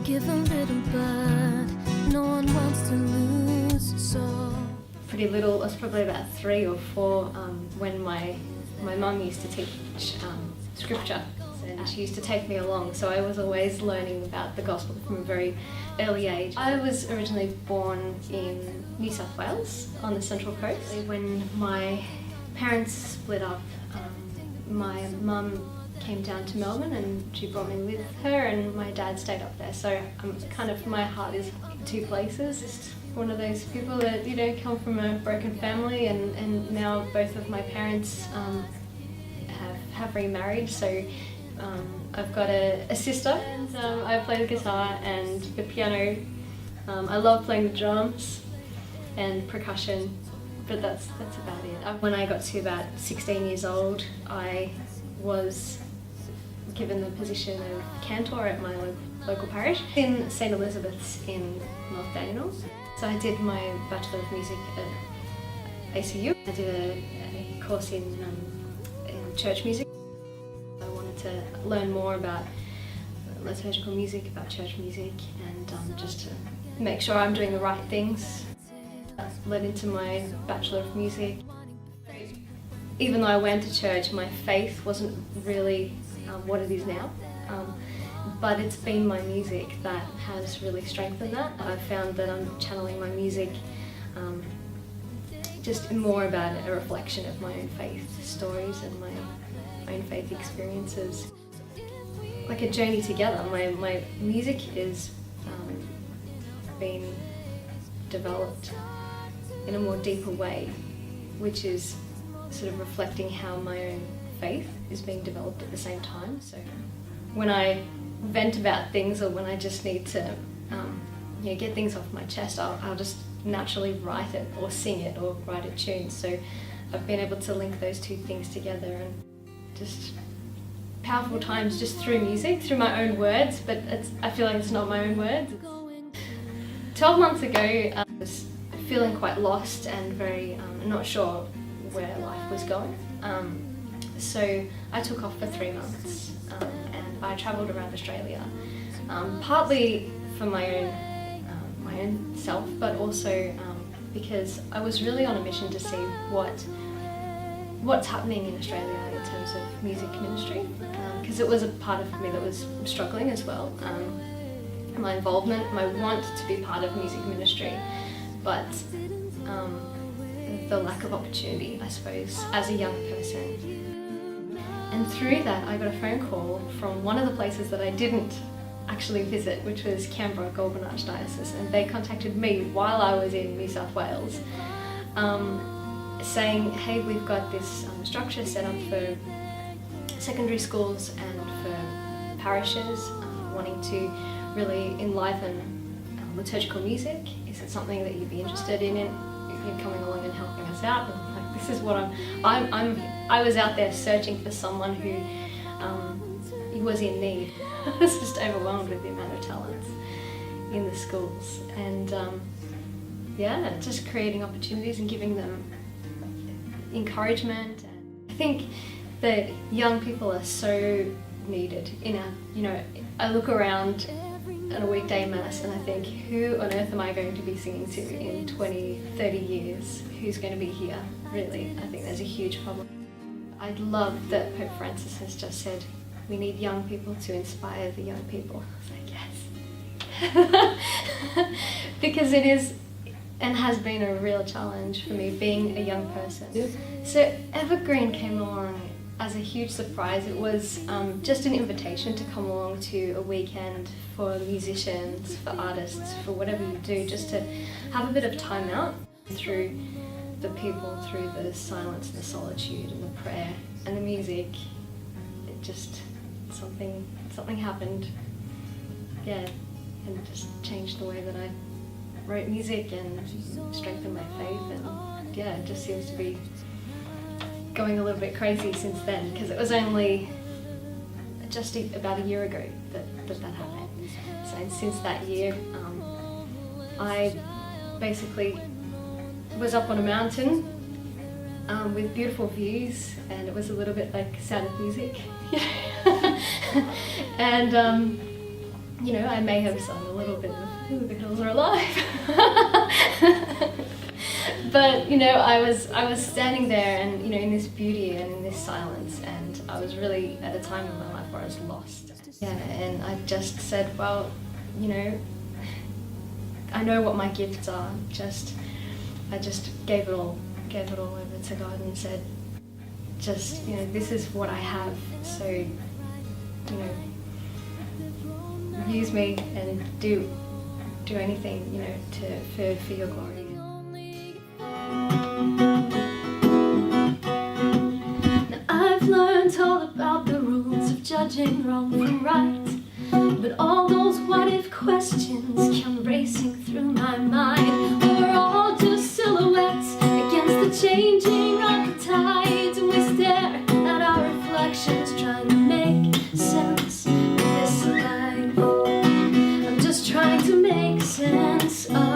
give a little, but no one wants to lose. So pretty little, I was probably about 3 or 4 when my mum used to teach scripture, and she used to take me along, so I was always learning about the gospel from a very early age. I was originally born in New South Wales on the Central Coast. When my parents split up, my mum came down to Melbourne and she brought me with her, and my dad stayed up there, so kind of my heart is in 2 places. Just one of those people that, you know, come from a broken family, and now both of my parents have remarried, so I've got a sister, and I play the guitar and the piano. I love playing the drums and percussion, but that's about it. When I got to about 16 years old, I was given the position of cantor at my local parish in St Elizabeth's in North Dandenong. So I did my Bachelor of Music at ACU. I did a course in church music. I wanted to learn more about liturgical music, about church music, and just to make sure I'm doing the right things. That led into my Bachelor of Music. Even though I went to church, my faith wasn't really what it is now, but it's been my music that has really strengthened that. I've found that I'm channeling my music just more about a reflection of my own faith stories and my own faith experiences. Like a journey together. My music is being developed in a more deeper way, which is sort of reflecting how my own faith is being developed at the same time. So when I vent about things, or when I just need to get things off my chest, I'll just naturally write it or sing it or write a tune. So I've been able to link those 2 things together, and just powerful times just through music, through my own words, but I feel like it's not my own words. 12 months ago, I was feeling quite lost and very not sure where life was going. So I took off for 3 months, and I travelled around Australia, partly for my own self, but also because I was really on a mission to see what's happening in Australia in terms of music ministry, because it was a part of me that was struggling as well. My involvement, my want to be part of music ministry, but the lack of opportunity, I suppose, as a young person. And through that, I got a phone call from one of the places that I didn't actually visit, which was Canberra Goulburn Archdiocese, and they contacted me while I was in New South Wales, saying, hey, we've got this structure set up for secondary schools and for parishes, wanting to really enliven liturgical music. Is it something that you'd be interested in coming along and helping us out? And like, this is what I was out there searching for someone who was in need. I was just overwhelmed with the amount of talents in the schools, and just creating opportunities and giving them encouragement. And I think that young people are so needed in our, I look around at a weekday mass and I think, who on earth am I going to be singing to in 20, 30 years? Who's going to be here, really? I think there's a huge problem. I love that Pope Francis has just said, we need young people to inspire the young people. I was like, yes. Because it is and has been a real challenge for me being a young person. So Evergreen came along as a huge surprise. It was just an invitation to come along to a weekend for musicians, for artists, for whatever you do, just to have a bit of time out through the people, through the silence and the solitude and the prayer and the music. It just, something happened, and it just changed the way that I wrote music and strengthened my faith, and it just seems to be going a little bit crazy since then, because it was only just about a year ago that happened. So and since that year, I basically was up on a mountain with beautiful views, and it was a little bit like Sound of Music. And you know, I may have sung a little bit of "Ooh, the Hills Are Alive," but you know, I was standing there, and you know, in this beauty and in this silence, and I was really at a time in my life where I was lost. Yeah, and I just said, well, you know, I know what my gifts are. I just gave it all over to God and said, just, you know, this is what I have. So, you know, use me and do anything, you know, for your glory. Now I've learned all about the rules of judging wrong from right, but all those what if questions come racing through my mind. We're all just silhouettes against the changing of the tides, and we stare at our reflections trying to make sense of this life. I'm just trying to make sense of